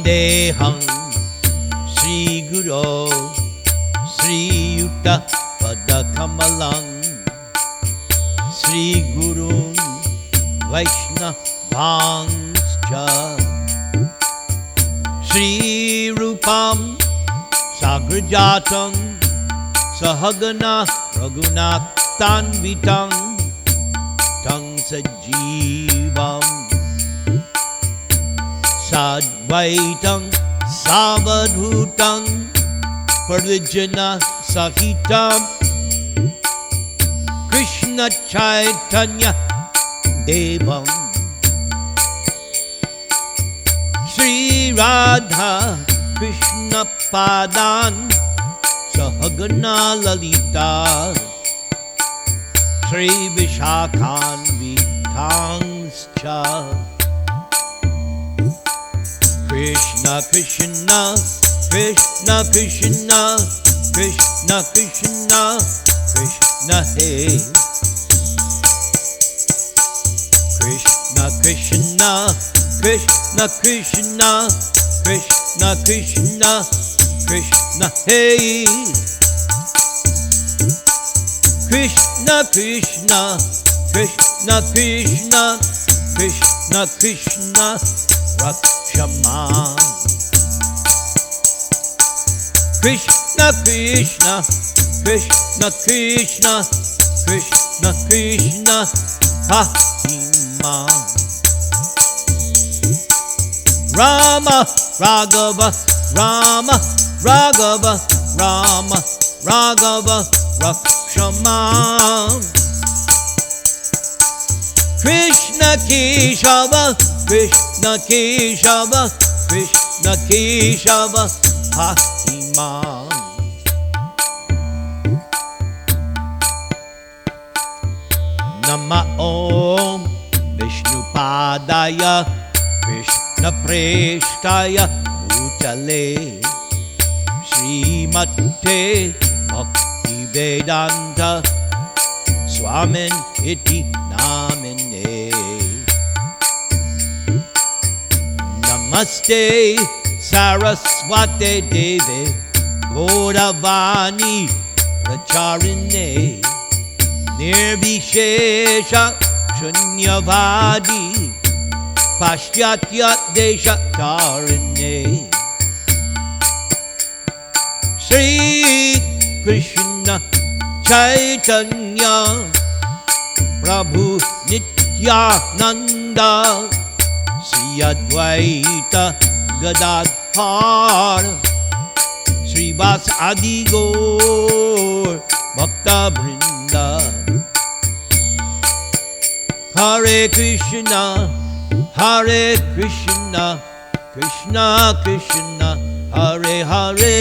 Vandeham Sri Guru Sri Yuta Padakamalang Sri Gurun Vaishnavanscha Sri Rupam Sagrajatam Sahagana Raghunathanvitam Tang Sajivam Sadvaitam Savadhutam Parvijana Sahitam Krishna Chaitanya Devam Sri Radha Krishna Padan Sahagana Lalita Sri Vishakhan Vitangscha Krishna Krishna Krishna Krishna Krishna Krishna Krishna Hey Krishna Krishna Krishna Krishna Krishna Krishna Krishna Hey Krishna Krishna Krishna Krishna Krishna Krishna Rakshama Krishna Krishna Krishna Krishna Krishna Krishna Hahima Rama Raghava Rama Raghava Rama Raghava Rakshama Krishna Keshava Krishna Keshava Krishna Keshava Hahima Nama Om Vishnupadaya Krishna Preshtaya Bhutale Srimate Bhakti Vedanta Swamin Iti Namine Namaste Saraswate Deve Gauravani Pracharine Nirvishesha Shunyavadi Pashyatya Desha Tarine Sri Krishna Chaitanya Prabhu Nityananda Sri Advaita Gadadhar Srivas Adi Gaur Bhakta Vrinda Hare Krishna Hare Krishna Krishna Krishna Hare Hare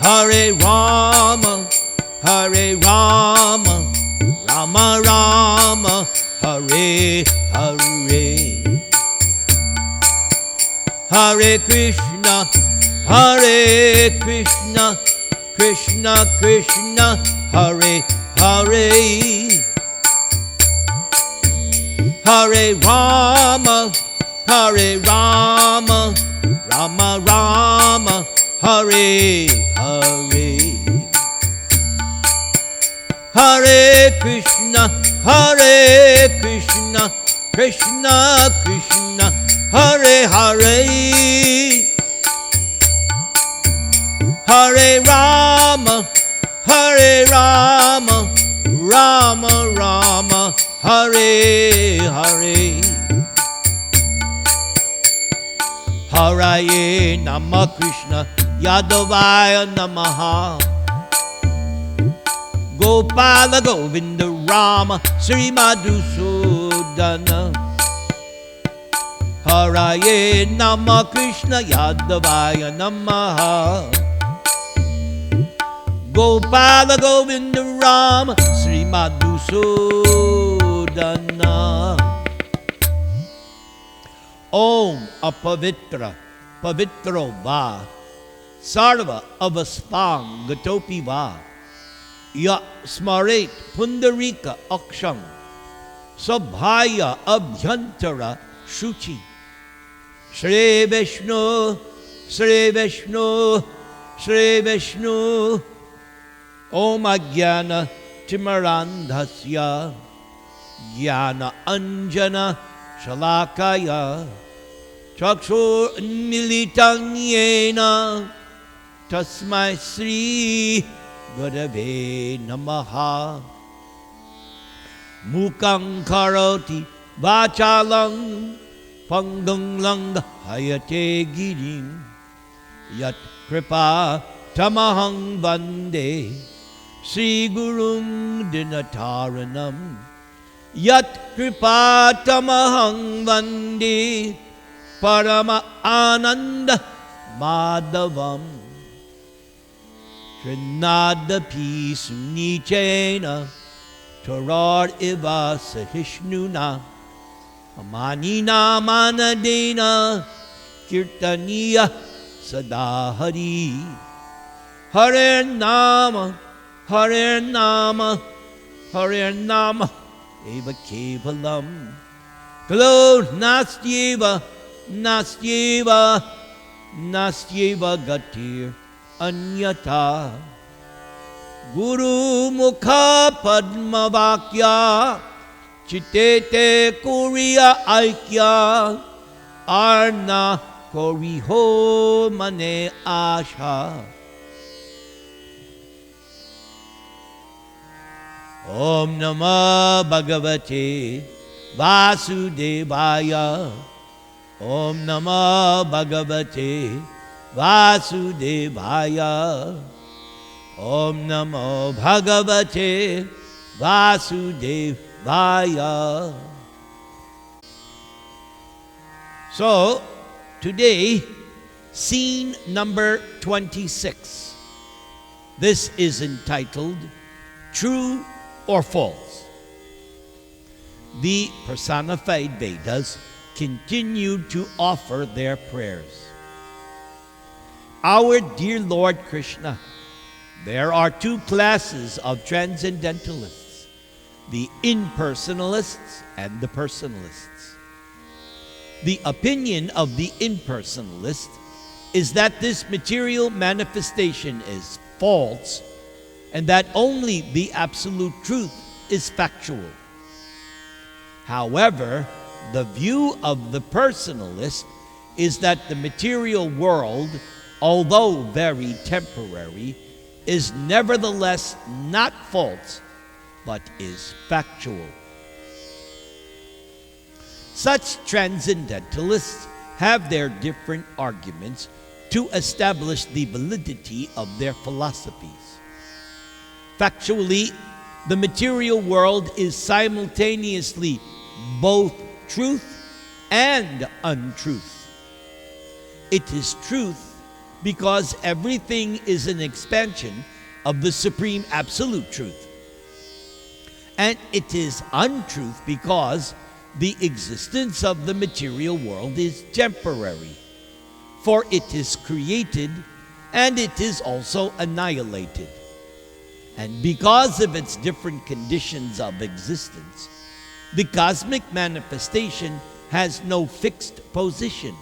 Hare Rama Hare Rama Rama Rama Hare Hare Hare Krishna Hare Krishna Krishna Krishna Hare Hare Hare Rama Hare Rama Rama Rama Hare Hare Hare Krishna Krishna Krishna Hare Hare Hare Rama Rama Rama Hare Hare Haraye Nama Krishna Yadavaya Namaha Gopala Govinda Rama Sri Madhusudana Haraye Nama Krishna Yadavaya Namaha Gopala Govinda Rama Sri Madhusudana Om Apavitra Pavitro Va Sarva Avaspang Gatopi Va Ya Smaret Pundarika Aksham Sabhaya Abhyantara Shuchi. Shri Vishnu, Shri Vishnu, Shri Vishnu. Om Ajnana Timarandhasya Jnana Anjana Shalakaya Chakshur Militam Yena Tasmai Sri Gurave Namaha. Mukhaṁ karoti vachalam pangam lang hayate girim yat kripa tamahang vande Sri Gurum Dinataranam. Yat kripa tamahang vande Parama Ananda Madhavam. Trinadapi Sunichena Tarar Iva Sahishnuna Amanina Manadena Kirtaniya Sadahari. Hare Nama, Hare Nama, Hare Nama Eva Kevalam. Kalo Nastyeva, Nastyeva, Nastyeva Gatir Anyata. Guru Mukha Padma Vakya Chitete Kuriya Aikya Arna Koriho Mane Asha. Om Namah Bhagavate Vasudevaya. Om Namah Bhagavate Vasudevaya. Om Namo Bhagavate Vasudevaya. So, today, scene number 26. This is entitled True or False. The personified Vedas continue to offer their prayers. Our dear Lord Krishna, there are two classes of transcendentalists, the impersonalists and the personalists. The opinion of the impersonalist is that this material manifestation is false and that only the absolute truth is factual. However, the view of the personalist is that the material world, although very temporary, is nevertheless not false, but is factual. Such transcendentalists have their different arguments to establish the validity of their philosophies. Factually, the material world is simultaneously both truth and untruth. It is truth because everything is an expansion of the Supreme Absolute Truth. And it is untruth because the existence of the material world is temporary, for it is created and it is also annihilated. And because of its different conditions of existence, the cosmic manifestation has no fixed position.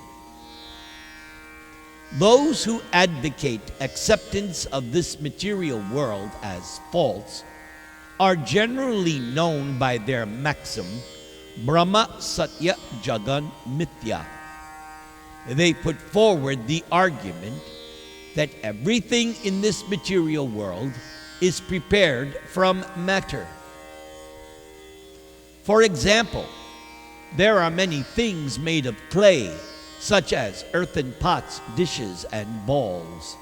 Those who advocate acceptance of this material world as false are generally known by their maxim, Brahma Satya Jagan Mithya. They put forward the argument that everything in this material world is prepared from matter. For example, there are many things made of clay, such as earthen pots, dishes, and balls.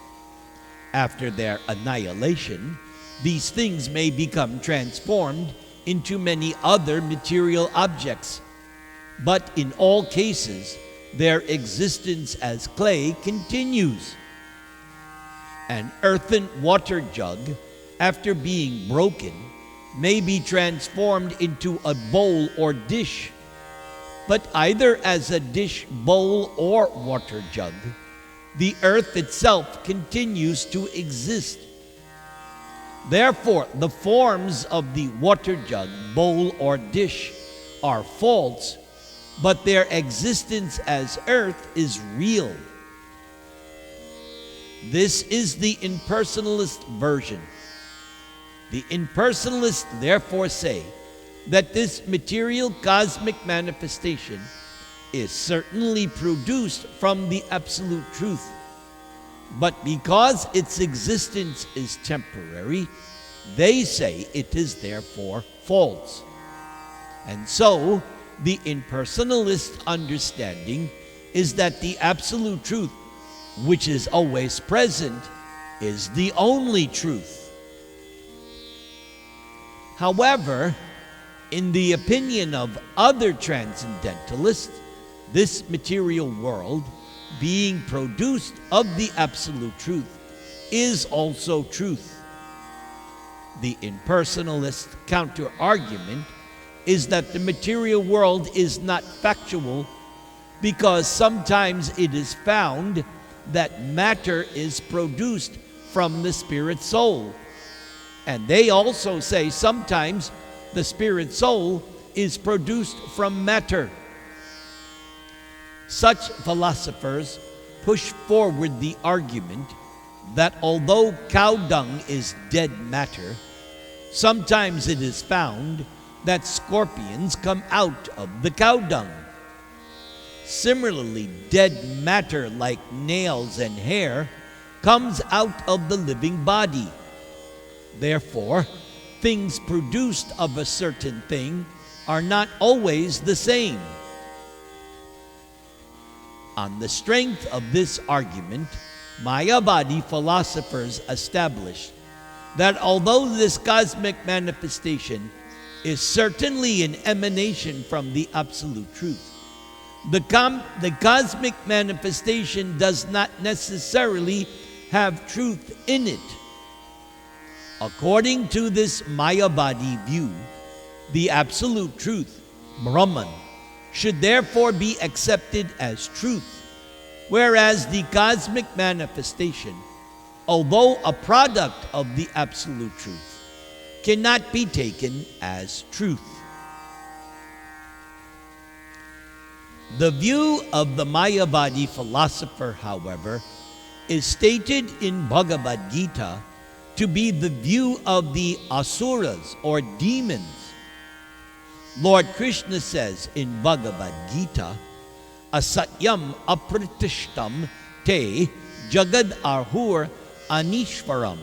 After their annihilation, these things may become transformed into many other material objects, but in all cases, their existence as clay continues. An earthen water jug, after being broken, may be transformed into a bowl or dish, but either as a dish, bowl, or water jug, the earth itself continues to exist. Therefore, the forms of the water jug, bowl, or dish are false but their existence as earth is real. This is the impersonalist version. The impersonalists therefore say that this material cosmic manifestation is certainly produced from the absolute truth, but because its existence is temporary, they say it is therefore false. And so, the impersonalist understanding is that the absolute truth, which is always present, is the only truth. However, in the opinion of other transcendentalists, this material world, being produced of the absolute truth, is also truth. The impersonalist counter-argument is that the material world is not factual because sometimes it is found that matter is produced from the spirit soul. And they also say sometimes the spirit soul is produced from matter. Such philosophers push forward the argument that although cow dung is dead matter, sometimes it is found that scorpions come out of the cow dung. Similarly, dead matter like nails and hair comes out of the living body. Therefore, things produced of a certain thing are not always the same. On the strength of this argument, Mayavadi philosophers established that although this cosmic manifestation is certainly an emanation from the absolute truth, the cosmic manifestation does not necessarily have truth in it. According to this Mayavadi view, the absolute truth, Brahman, should therefore be accepted as truth, whereas the cosmic manifestation, although a product of the absolute truth, cannot be taken as truth. The view of the Mayavadi philosopher, however, is stated in Bhagavad Gita to be the view of the asuras or demons. Lord Krishna says in Bhagavad Gita, Asatyam apratishtam te jagad arhur anishvaram.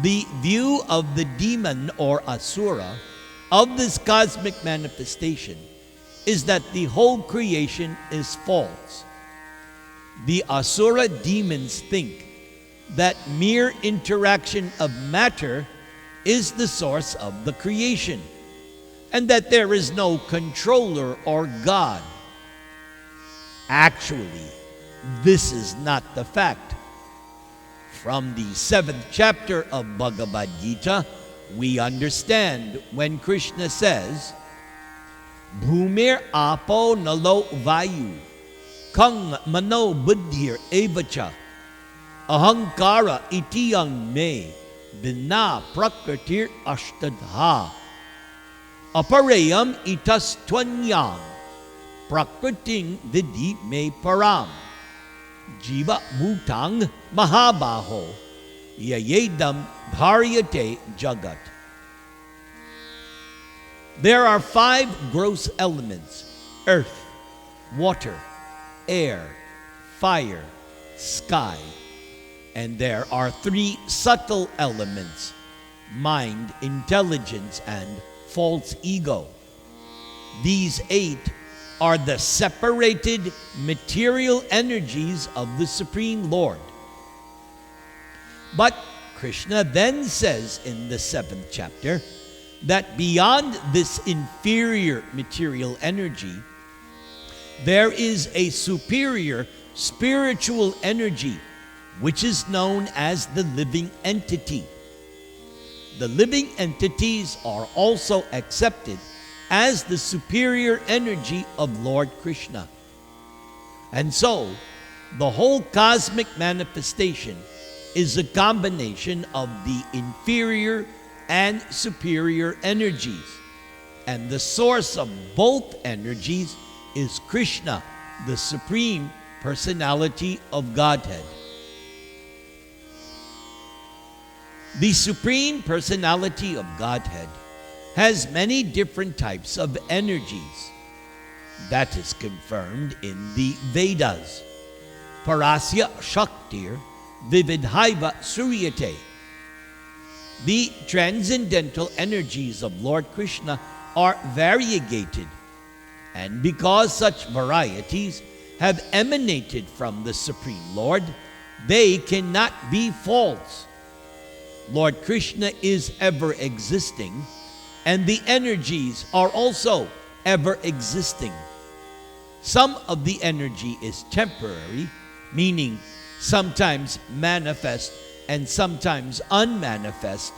The view of the demon or asura of this cosmic manifestation is that the whole creation is false. The asura demons think that mere interaction of matter is the source of the creation, and that there is no controller or God. Actually, this is not the fact. From the 7th chapter of Bhagavad Gita, we understand when Krishna says, Bhumir apo nalo vayu, kang mano buddhir evacha, ahankara itiyang me, vina prakritir ashtadha, aparayam itas twanyam, prakriting vidi me param, jiva bhutang mahabaho, yayedam bharyate jagat. There are 5 gross elements: earth, water, air, fire, sky. And there are 3 subtle elements: mind, intelligence, and false ego. These 8 are the separated material energies of the Supreme Lord. But Krishna then says in the 7th chapter that beyond this inferior material energy, there is a superior spiritual energy which is known as the living entity. The living entities are also accepted as the superior energy of Lord Krishna. And so, the whole cosmic manifestation is a combination of the inferior and superior energies. and the source of both energies is Krishna, the Supreme Personality of Godhead. The Supreme Personality of Godhead has many different types of energies. That is confirmed in the Vedas. Parasya Shaktir Vividhaiva Suryate. The transcendental energies of Lord Krishna are variegated, and because such varieties have emanated from the Supreme Lord, they cannot be false. Lord Krishna is ever existing, and the energies are also ever existing. Some of the energy is temporary, meaning sometimes manifest and sometimes unmanifest,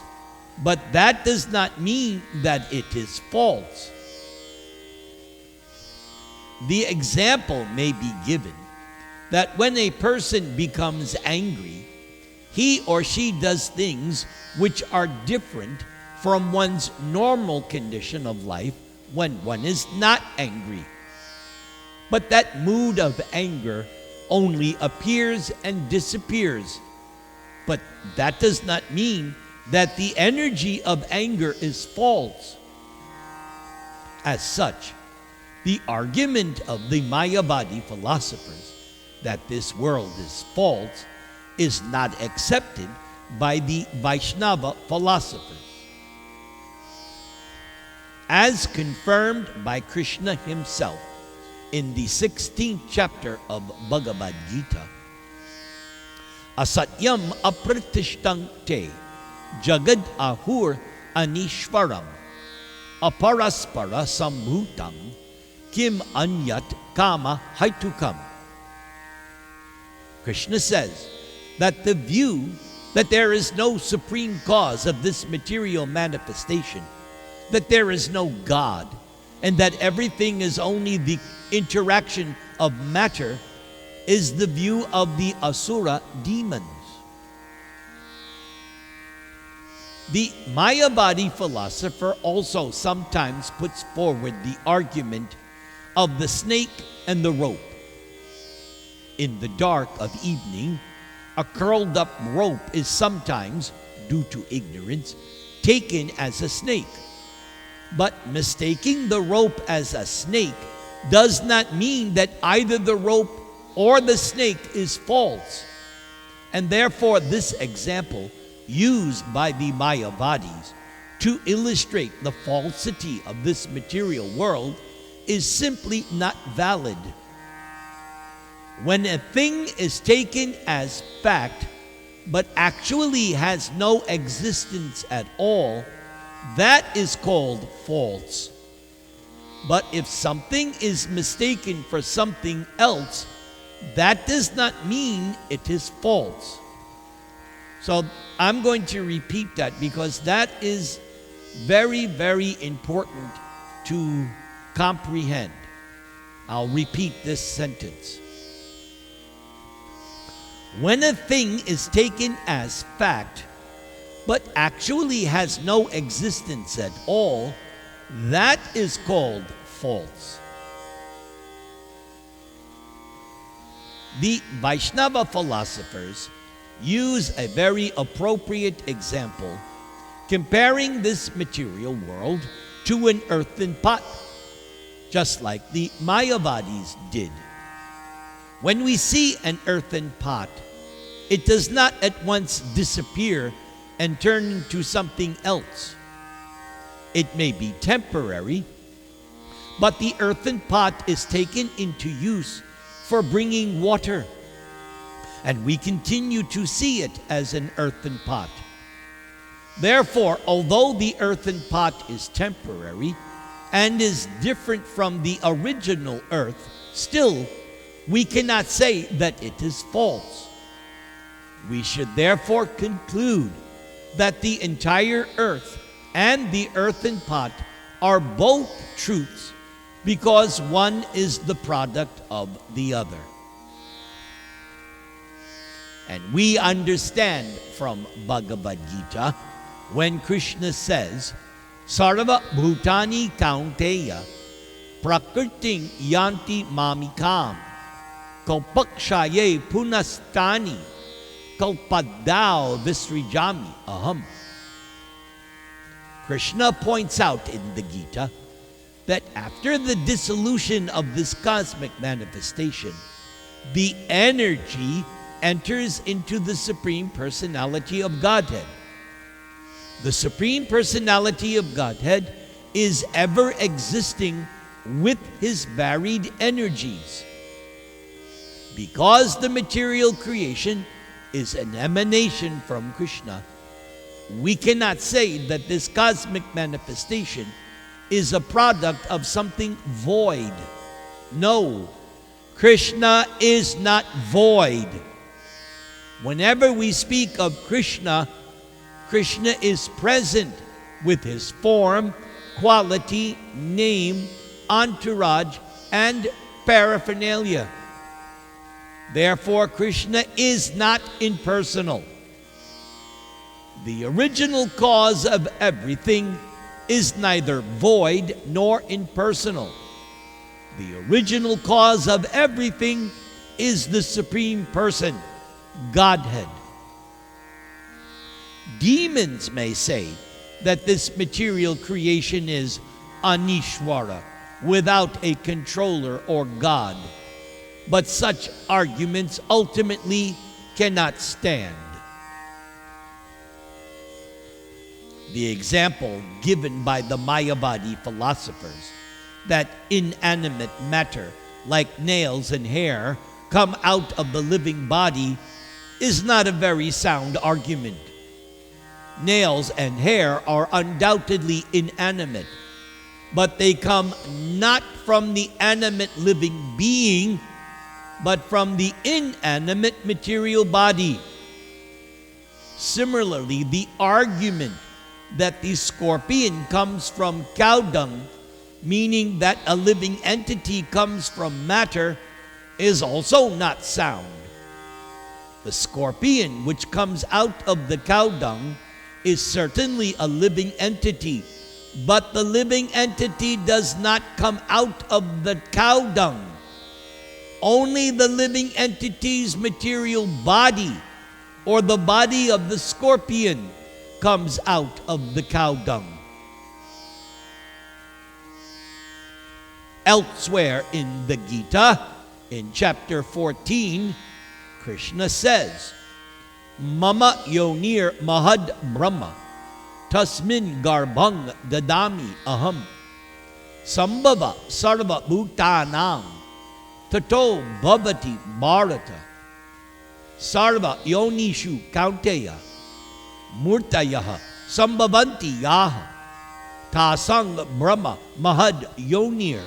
but that does not mean that it is false. The example may be given that when a person becomes angry, he or she does things which are different from one's normal condition of life when one is not angry. But that mood of anger only appears and disappears. But that does not mean that the energy of anger is false. As such, the argument of the Mayavadi philosophers that this world is false is not accepted by the Vaishnava philosophers. As confirmed by Krishna himself in the 16th chapter of Bhagavad Gita, Asatyam apratishtam te jagad ahur anishvaram aparaspara sambhutam kim anyat kama haitukam. Krishna says that the view that there is no supreme cause of this material manifestation, that there is no God, and that everything is only the interaction of matter, is the view of the Asura demons. The Mayavadi philosopher also sometimes puts forward the argument of the snake and the rope. In the dark of evening, a curled up rope is sometimes, due to ignorance, taken as a snake. But mistaking the rope as a snake does not mean that either the rope or the snake is false. And therefore this example used by the Mayavadis to illustrate the falsity of this material world is simply not valid. When a thing is taken as fact, but actually has no existence at all, that is called false. But if something is mistaken for something else, that does not mean it is false. So I'm going to repeat that because that is very, very important to comprehend. I'll repeat this sentence. When a thing is taken as fact, but actually has no existence at all, that is called false. The Vaishnava philosophers use a very appropriate example, comparing this material world to an earthen pot, just like the Mayavadis did. When we see an earthen pot, it does not at once disappear and turn into something else. It may be temporary, but the earthen pot is taken into use for bringing water, and we continue to see it as an earthen pot. Therefore, although the earthen pot is temporary and is different from the original earth, still we cannot say that it is false. We should therefore conclude that the entire earth and the earthen pot are both truths because one is the product of the other. And we understand from Bhagavad Gita when Krishna says, Sarva bhutani kaunteya prakriting yanti mamikam kalpakshaye punastani kalpadao visrijami aham. Krishna points out in the Gita that after the dissolution of this cosmic manifestation, the energy enters into the Supreme Personality of Godhead. The Supreme Personality of Godhead is ever existing with his varied energies. Because the material creation is an emanation from Krishna, we cannot say that this cosmic manifestation is a product of something void. No, Krishna is not void. Whenever we speak of Krishna, Krishna is present with his form, quality, name, entourage, and paraphernalia. Therefore, Krishna is not impersonal. The original cause of everything is neither void nor impersonal. The original cause of everything is the Supreme Person, Godhead. Demons may say that this material creation is Anishwara, without a controller or God. But such arguments ultimately cannot stand. The example given by the Mayavadi philosophers that inanimate matter like nails and hair come out of the living body is not a very sound argument. Nails and hair are undoubtedly inanimate, but they come not from the animate living being, but from the inanimate material body. Similarly, the argument that the scorpion comes from cow dung, meaning that a living entity comes from matter, is also not sound. The scorpion which comes out of the cow dung is certainly a living entity, but the living entity does not come out of the cow dung. Only the living entity's material body, or the body of the scorpion, comes out of the cow dung. Elsewhere in the Gita, in chapter 14, Krishna says, Mama yonir mahad brahma, tasmin garbhang dadami aham, sambhava sarva bhutanam, tato bhavati bharata, sarva yonishu kaunteya, murtayaha sambhavanti yaha, tasang brahma mahad yonir,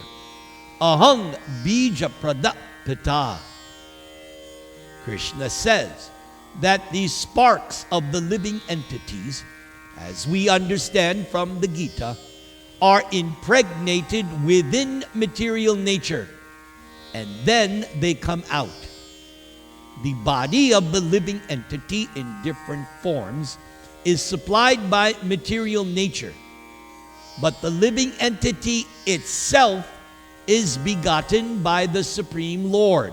ahang bija pradapita. Krishna says that these sparks of the living entities, as we understand from the Gita, are impregnated within material nature, and then they come out. The body of the living entity in different forms is supplied by material nature, but the living entity itself is begotten by the Supreme Lord.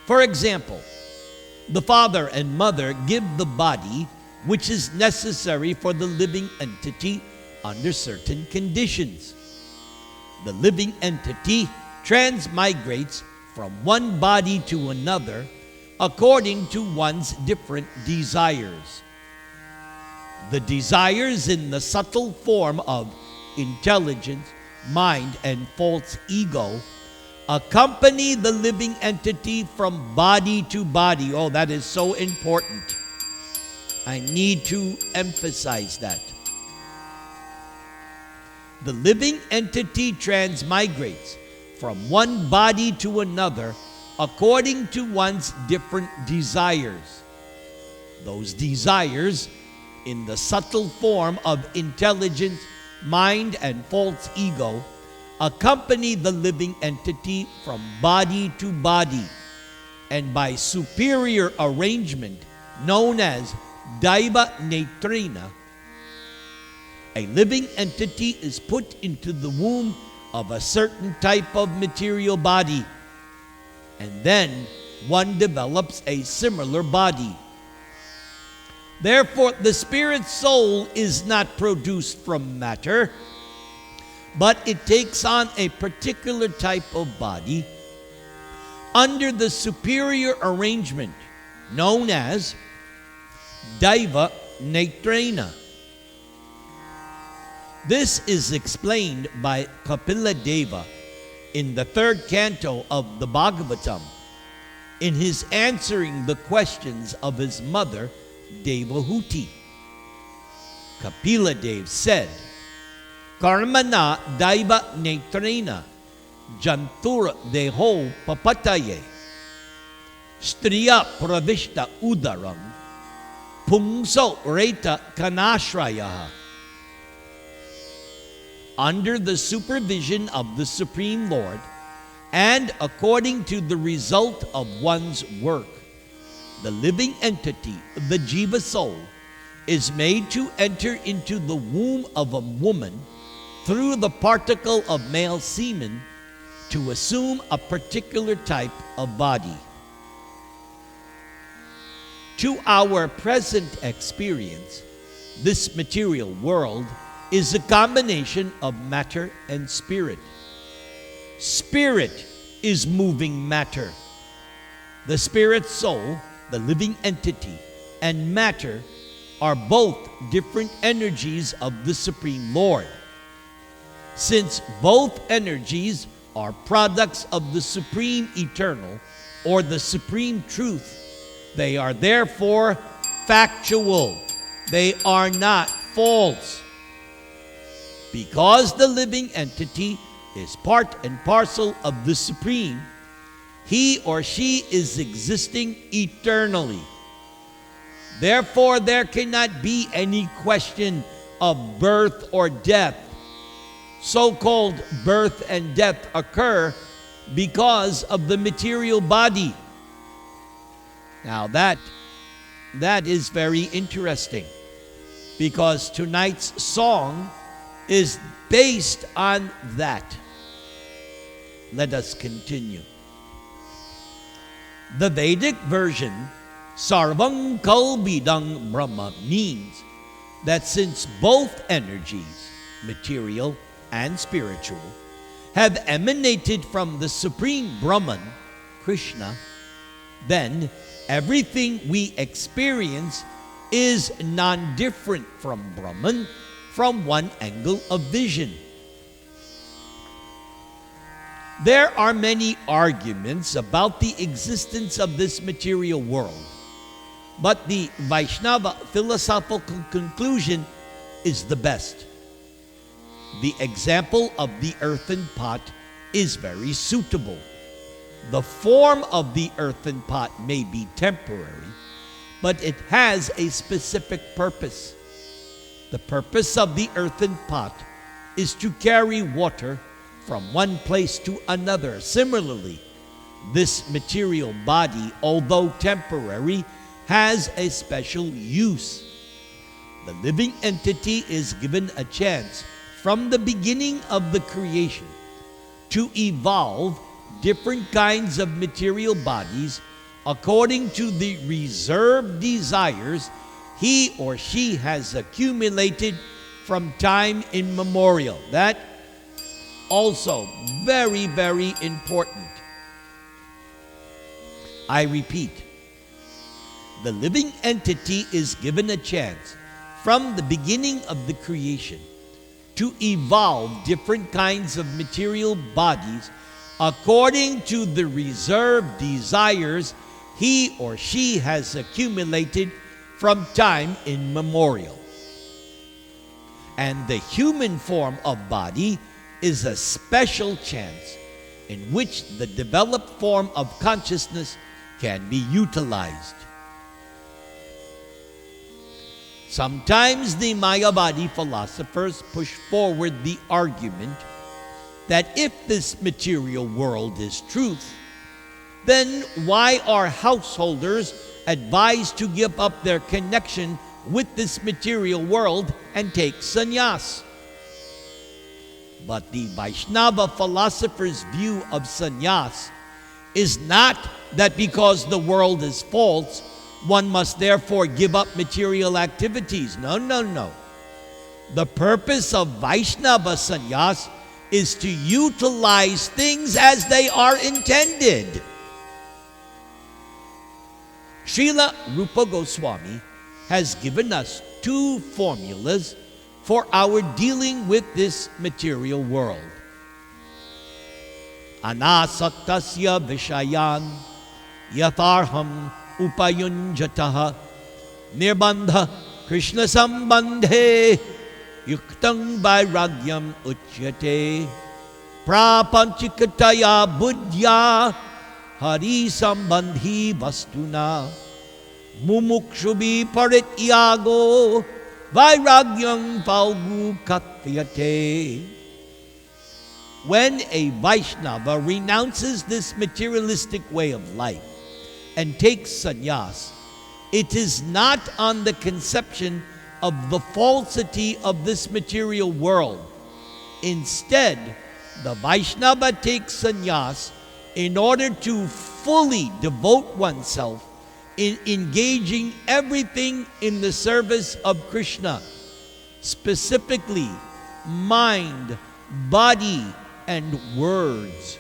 For example, the father and mother give the body which is necessary for the living entity under certain conditions. The living entity transmigrates from one body to another according to one's different desires. The desires in the subtle form of intelligence, mind, and false ego accompany the living entity from body to body. Oh, that is so important. I need to emphasize that. The living entity transmigrates from one body to another according to one's different desires. Those desires, in the subtle form of intelligence, mind, and false ego, accompany the living entity from body to body, and by superior arrangement known as Daiva Netrena, a living entity is put into the womb of a certain type of material body, and then one develops a similar body. Therefore, the spirit soul is not produced from matter, but it takes on a particular type of body under the superior arrangement known as Daiva Netrena. This is explained by Kapila Deva in the 3rd canto of the Bhagavatam in his answering the questions of his mother Devahuti. Kapila Dev said, Karmana Daiva Netrena Jantura Deho Papataye Striya Pravishta Udaram Pungso Reta Kanashraya. Under the supervision of the Supreme Lord and according to the result of one's work, the living entity, the Jiva soul, is made to enter into the womb of a woman through the particle of male semen to assume a particular type of body. To our present experience, this material world is a combination of matter and spirit. Spirit is moving matter. The spirit soul, the living entity, and matter are both different energies of the Supreme Lord. Since both energies are products of the Supreme Eternal or the Supreme Truth, they are therefore factual. They are not false. Because the living entity is part and parcel of the Supreme, he or she is existing eternally. Therefore, there cannot be any question of birth or death. So-called birth and death occur because of the material body. Now that is very interesting, because tonight's song is based on that. Let us continue. The Vedic version, Sarvam Kalbidang Brahma, means that since both energies, material and spiritual, have emanated from the Supreme Brahman, Krishna, then everything we experience is non-different from Brahman from one angle of vision. There are many arguments about the existence of this material world, but the Vaishnava philosophical conclusion is the best. The example of the earthen pot is very suitable. The form of the earthen pot may be temporary, but it has a specific purpose. The purpose of the earthen pot is to carry water from one place to another. Similarly, this material body, although temporary, has a special use. The living entity is given a chance from the beginning of the creation to evolve different kinds of material bodies according to the reserved desires he or she has accumulated from time immemorial. That also very, very important. I repeat, the living entity is given a chance from the beginning of the creation to evolve different kinds of material bodies according to the reserved desires he or she has accumulated from time immemorial. And the human form of body is a special chance in which the developed form of consciousness can be utilized. Sometimes the Mayavadi philosophers push forward the argument that if this material world is truth, then why are householders advised to give up their connection with this material world and take sannyas. But the Vaishnava philosopher's view of sannyas is not that because the world is false, one must therefore give up material activities. No, no, no. The purpose of Vaishnava sannyas is to utilize things as they are intended. Srila Rupa Goswami has given us two formulas for our dealing with this material world. Anasaktasya vishayan yatharham upayunjataha nirbandha Krishna sambandhe yuktang vairagyam uchyate prapanchikataya buddhya hari sambandhi vastuna mumukshubi parityago vairagyam falgu katyate. When a Vaishnava renounces this materialistic way of life and takes sannyas, it is not on the conception of the falsity of this material world. Instead, the Vaishnava takes sannyas in order to fully devote oneself in engaging everything in the service of Krishna, specifically mind, body, and words.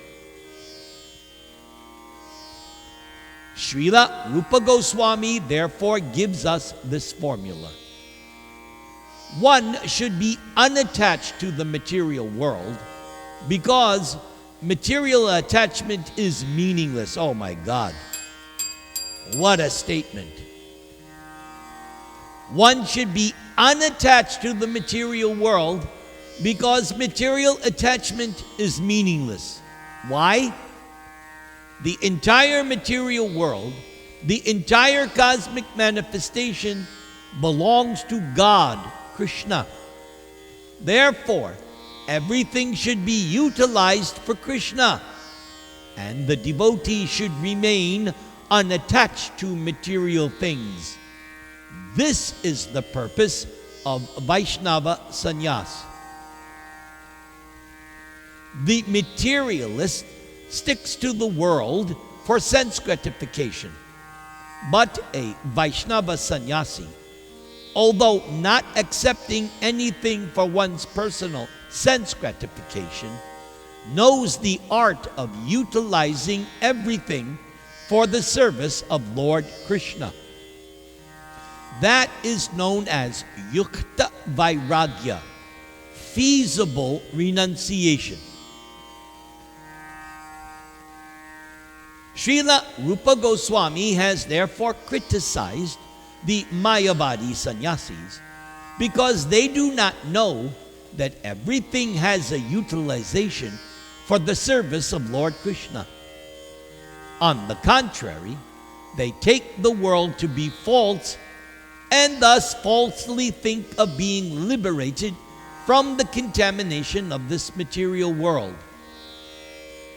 Srila Rupa Goswami therefore gives us this formula. One should be unattached to the material world because material attachment is meaningless. Oh my God. What a statement. One should be unattached to the material world because material attachment is meaningless. Why? The entire material world, the entire cosmic manifestation belongs to God, Krishna. Therefore, everything should be utilized for Krishna, and the devotee should remain unattached to material things. This is the purpose of Vaishnava sannyas. The materialist sticks to the world for sense gratification, but a Vaishnava sannyasi, although not accepting anything for one's personal sense gratification, knows the art of utilizing everything for the service of Lord Krishna. That is known as yukta vairagya, feasible renunciation. Srila Rupa Goswami has therefore criticized the Mayavadi sannyasis because they do not know that everything has a utilization for the service of Lord Krishna. On the contrary, they take the world to be false and thus falsely think of being liberated from the contamination of this material world.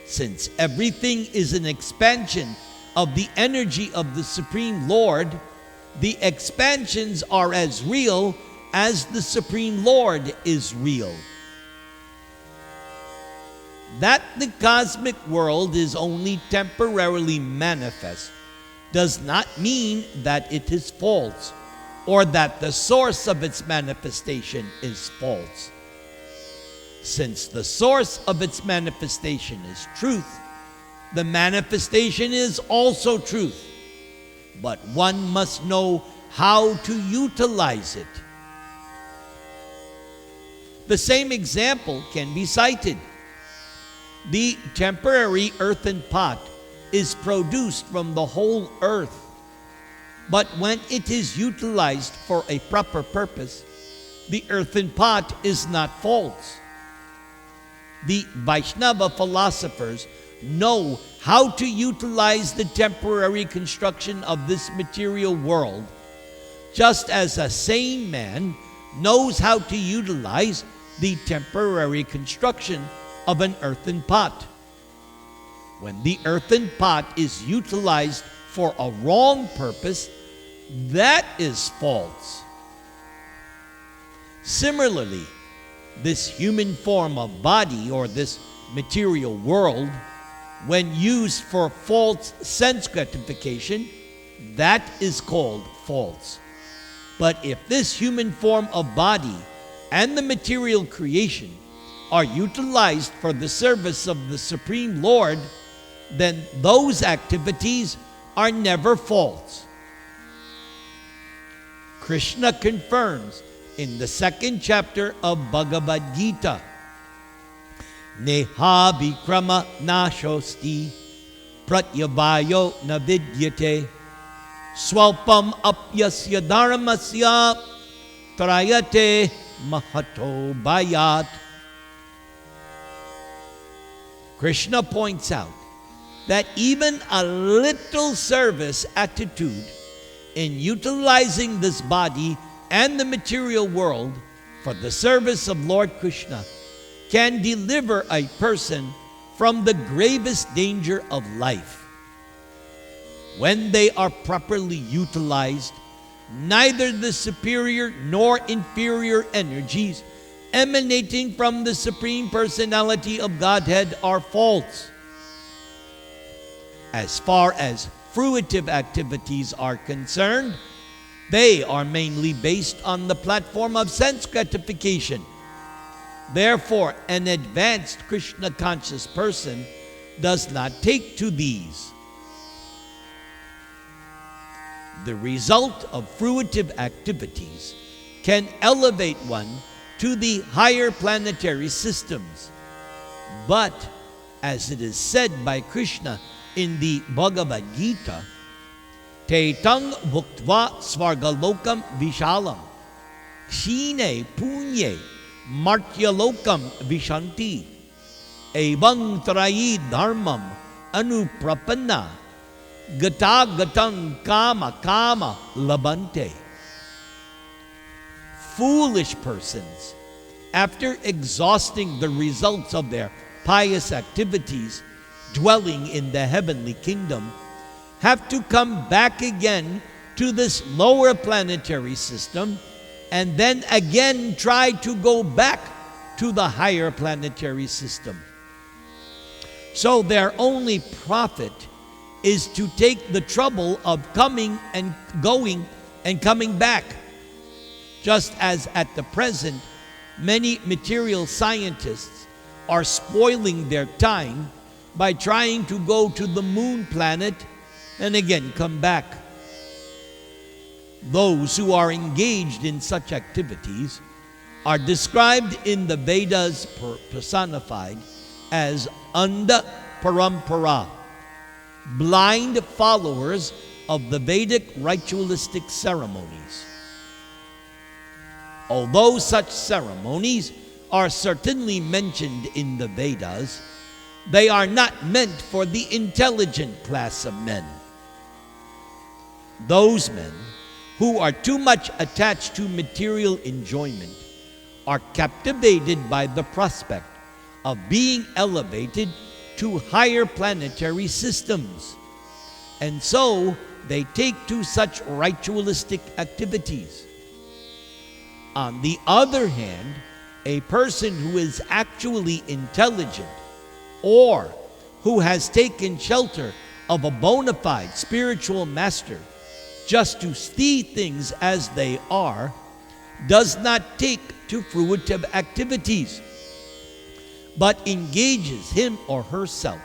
Since everything is an expansion of the energy of the Supreme Lord, the expansions are as real as the Supreme Lord is real. That the cosmic world is only temporarily manifest does not mean that it is false or that the source of its manifestation is false. Since the source of its manifestation is truth, the manifestation is also truth. But one must know how to utilize it. The same example can be cited. The temporary earthen pot is produced from the whole earth. But when it is utilized for a proper purpose, the earthen pot is not false. The Vaishnava philosophers know how to utilize the temporary construction of this material world, just as a sane man knows how to utilize the temporary construction of an earthen pot. When the earthen pot is utilized for a wrong purpose, that is false. Similarly, this human form of body, or this material world, when used for false sense gratification, that is called false. But if this human form of body and the material creation are utilized for the service of the Supreme Lord, then those activities are never false. Krishna confirms in the 2nd chapter of Bhagavad Gita, Neha vikrama nashosti pratyavayo na vidyate swalpam apyasya dharmasya trayate mahato bayat. Krishna points out that even a little service attitude in utilizing this body and the material world for the service of Lord Krishna can deliver a person from the gravest danger of life. When they are properly utilized, neither the superior nor inferior energies emanating from the Supreme Personality of Godhead are false. As far as fruitive activities are concerned, they are mainly based on the platform of sense gratification. Therefore, an advanced Krishna conscious person does not take to these. The result of fruitive activities can elevate one to the higher planetary systems. But, as it is said by Krishna in the Bhagavad Gita, Tetang bhuktva svargalokam vishalam shine punye martyalokam vishanti evang trayi dharmam anuprapanna gata gatang kama kama labante. Foolish persons, after exhausting the results of their pious activities dwelling in the heavenly kingdom, have to come back again to this lower planetary system and then again try to go back to the higher planetary system. So their only profit is to take the trouble of coming and going and coming back. Just as at the present, many material scientists are spoiling their time by trying to go to the moon planet and again come back. Those who are engaged in such activities are described in the Vedas personified as Anda Parampara, blind followers of the Vedic ritualistic ceremonies. Although such ceremonies are certainly mentioned in the Vedas, they are not meant for the intelligent class of men. Those men who are too much attached to material enjoyment are captivated by the prospect of being elevated to higher planetary systems, and so they take to such ritualistic activities. On the other hand, a person who is actually intelligent or who has taken shelter of a bona fide spiritual master just to see things as they are, does not take to fruitive activities, but engages him or herself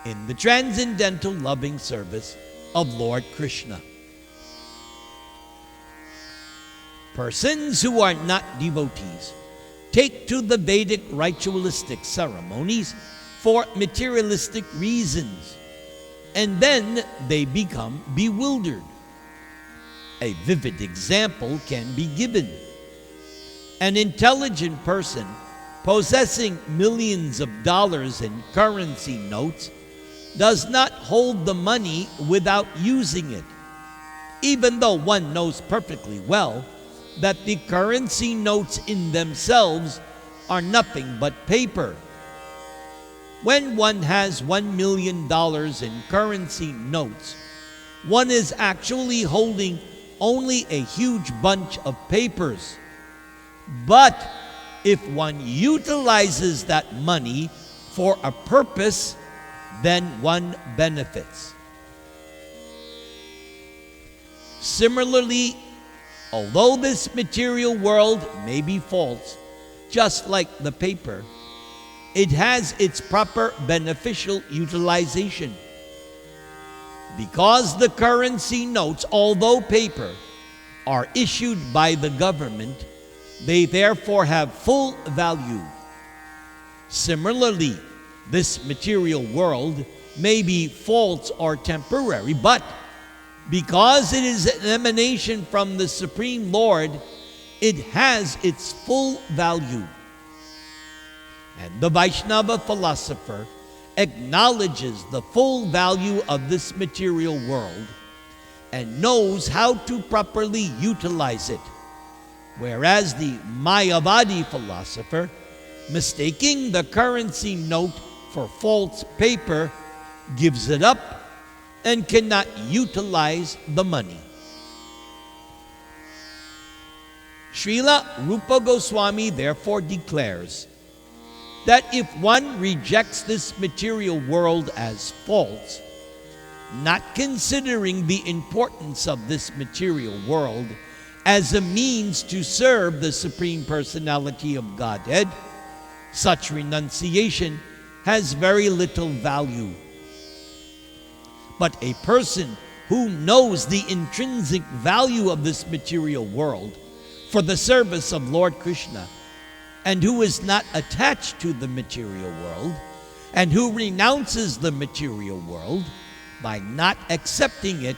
in the transcendental loving service of Lord Krishna. Persons who are not devotees take to the Vedic ritualistic ceremonies for materialistic reasons, and then they become bewildered. A vivid example can be given. An intelligent person possessing millions of dollars in currency notes does not hold the money without using it, even though one knows perfectly well that the currency notes in themselves are nothing but paper. When one has $1 million in currency notes, one is actually holding only a huge bunch of papers. But if one utilizes that money for a purpose, then one benefits. Similarly, although this material world may be false, just like the paper, it has its proper beneficial utilization. Because the currency notes, although paper, are issued by the government, they therefore have full value. Similarly, this material world may be false or temporary, but because it is an emanation from the Supreme Lord, it has its full value. And the Vaishnava philosopher acknowledges the full value of this material world and knows how to properly utilize it. Whereas the Mayavadi philosopher, mistaking the currency note for false paper, gives it up and cannot utilize the money. Srila Rupa Goswami therefore declares that if one rejects this material world as false, not considering the importance of this material world as a means to serve the Supreme Personality of Godhead, such renunciation has very little value. But a person who knows the intrinsic value of this material world for the service of Lord Krishna, and who is not attached to the material world, and who renounces the material world by not accepting it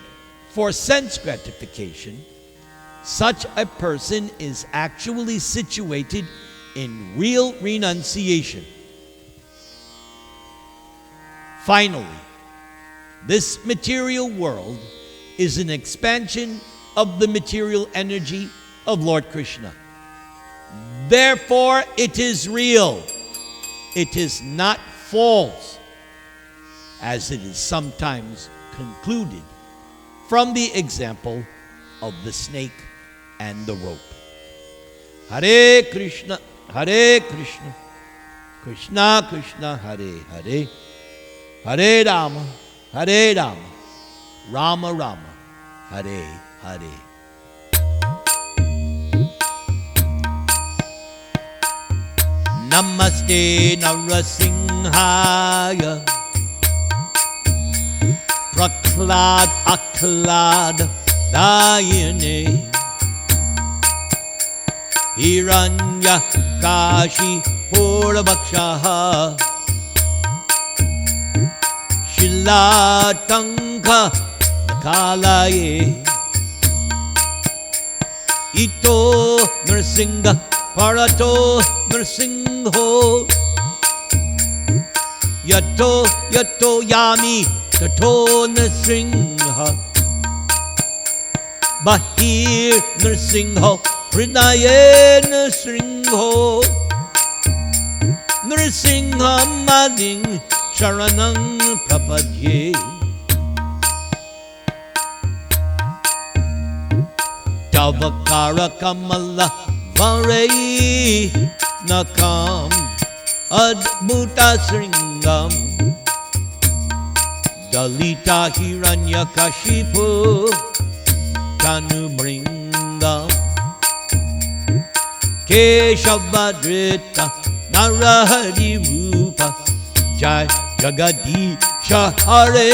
for sense gratification, such a person is actually situated in real renunciation. Finally, this material world is an expansion of the material energy of Lord Krishna. Therefore, it is real. It is not false, as it is sometimes concluded from the example of the snake and the rope. Hare Krishna, Krishna Krishna, Hare Hare, Hare Rama, Rama Rama, Hare Hare. Namaste Narasimhaya, Prahlad Aklad Dayane, Hiranya Kashi Purabhakshaha, Shilatanka Kalaye, Ito Nrsinga Parato Nrsingho, Yato Yato Yami Tato Nrsingha, Bahir Nrsingho, Hridaye Nrsingho, Nrsingha Mading Sharanang Prapadye. Tavakara Kamala Varei Nakam Adbhuta Sringam, Dalita Hiranya Kashipu Kanubringam, Keshavadrita Narahari Rupa, Jai Jagadisha Hare,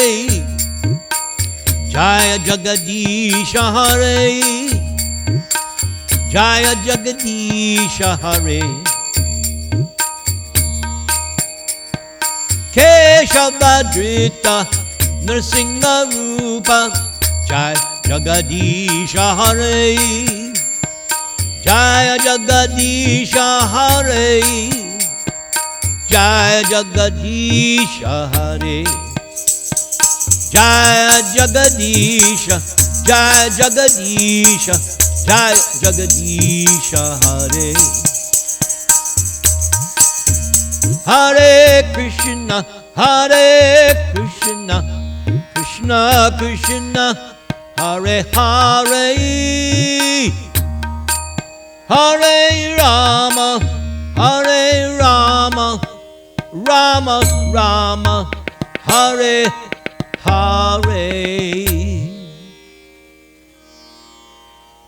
Jai Jagadisha Hare, Jaya Jagadisha Hare, Keshavadrita Nrsimha Rupa, Jaya Jagadisha Hare, Jaya Jagadisha Hare, Jaya Jagadisha Hare, Jaya Jagadisha, Jaya Jagadisha, Jai Jagadisha Hare. Hare Krishna, Krishna Krishna, Krishna, Hare Hare, Hare Rama, Hare Rama, Rama Rama, Hare Hare.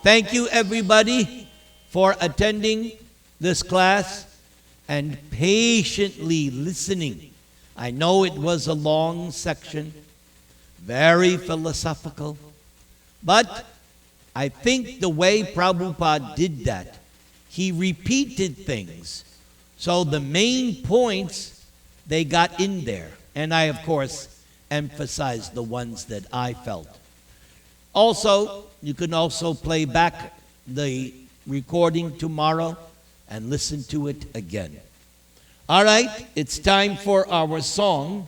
Thank you, everybody, for attending this class and patiently listening. I know it was a long section, very philosophical, but I think the way Prabhupada did that, he repeated things. So the main points, they got in there. And I, of course, emphasized the ones that I felt. Also, you can also play back the recording tomorrow and listen to it again. All right, it's time for our song.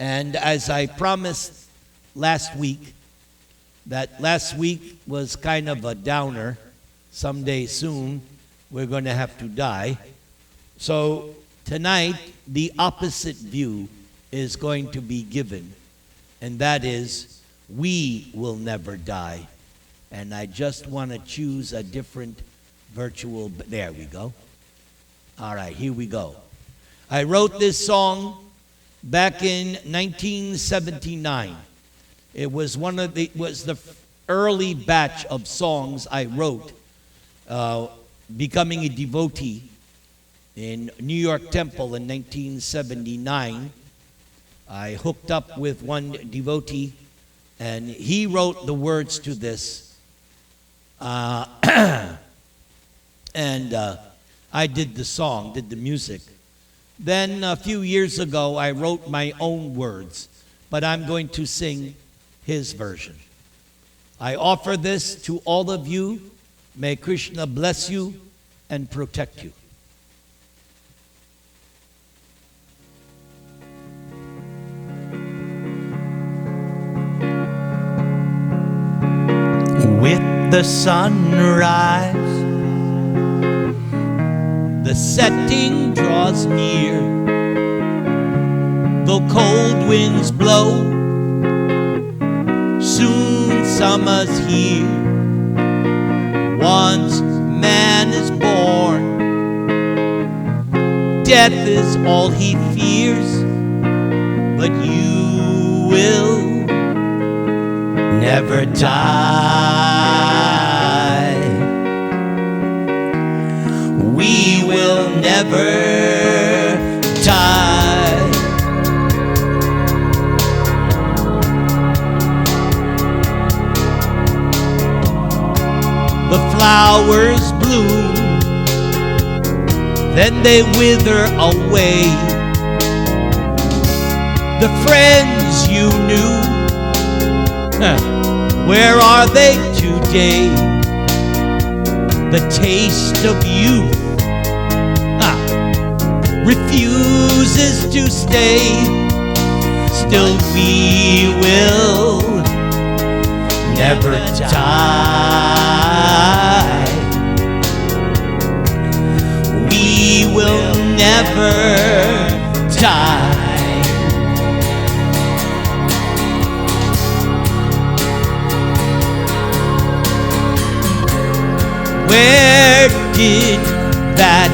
And as I promised last week, that last week was kind of a downer. Someday soon, we're going to have to die. So tonight, the opposite view is going to be given, and that is, we will never die. And I just want to choose a different virtual, there we go. All right, here we go. I wrote this song back in 1979. It was the early batch of songs I wrote, becoming a devotee in New York Temple in 1979. I hooked up with one devotee, and he wrote the words to this. And I did the song, did the music. Then a few years ago, I wrote my own words, but I'm going to sing his version. I offer this to all of you. May Krishna bless you and protect you. With the sunrise, the setting draws near. Though cold winds blow, soon summer's here. Once man is born, death is all he fears. But you will never die. We will never die. The flowers bloom, then they wither away. The friends you knew, where are they today? The taste of youth refuses to stay. Still we will never die. We will never die. Where did that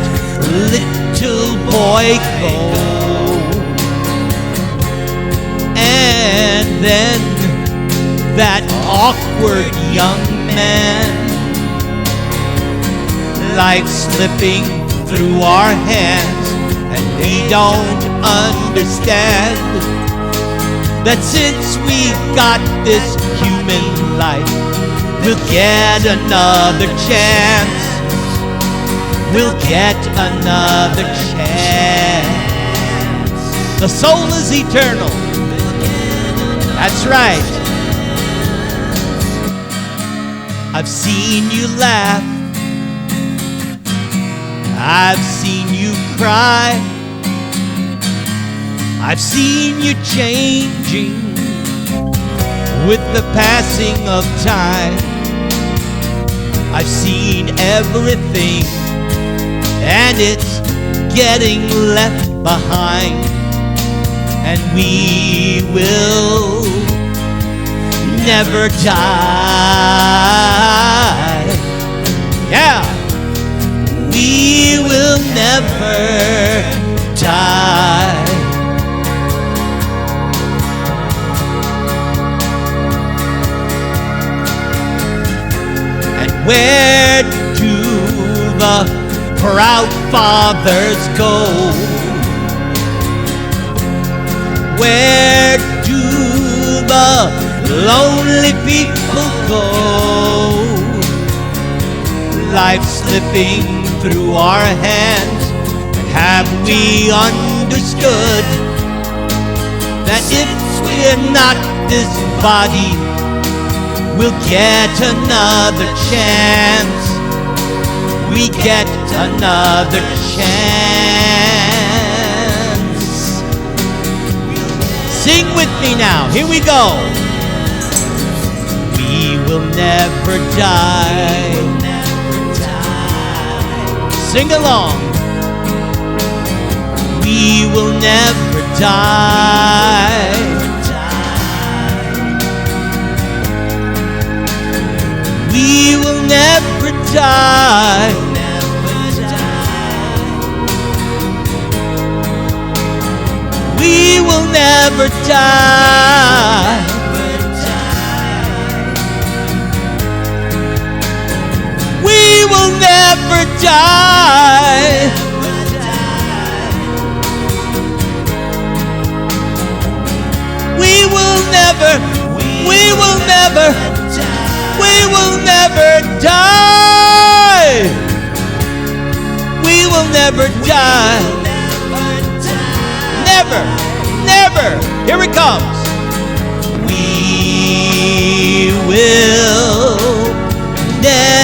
little boy go? And then that awkward young man, life slipping through our hands, and we don't understand that since we got this human life, we'll get another chance. We'll get another chance. The soul is eternal. That's right. I've seen you laugh. I've seen you cry. I've seen you changing with the passing of time. I've seen everything, and it's getting left behind. And we will never die. Yeah. We will never die. And where do the proud fathers go? Where do the lonely people go? Life slipping through our hands. Have we understood that if we're not this body, we'll get another chance? We get another chance. Sing with me now. Here we go. We will never die. Sing along. We will never die. We will never die. We will never die. We will never die. We will never, we will never, we will never die. We will never die. Never, never. Here it comes. We will never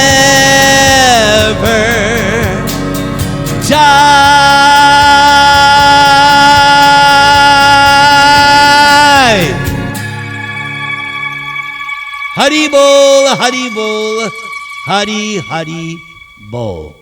die. Hari Bol, Hari Bol, Hari Hari Bol.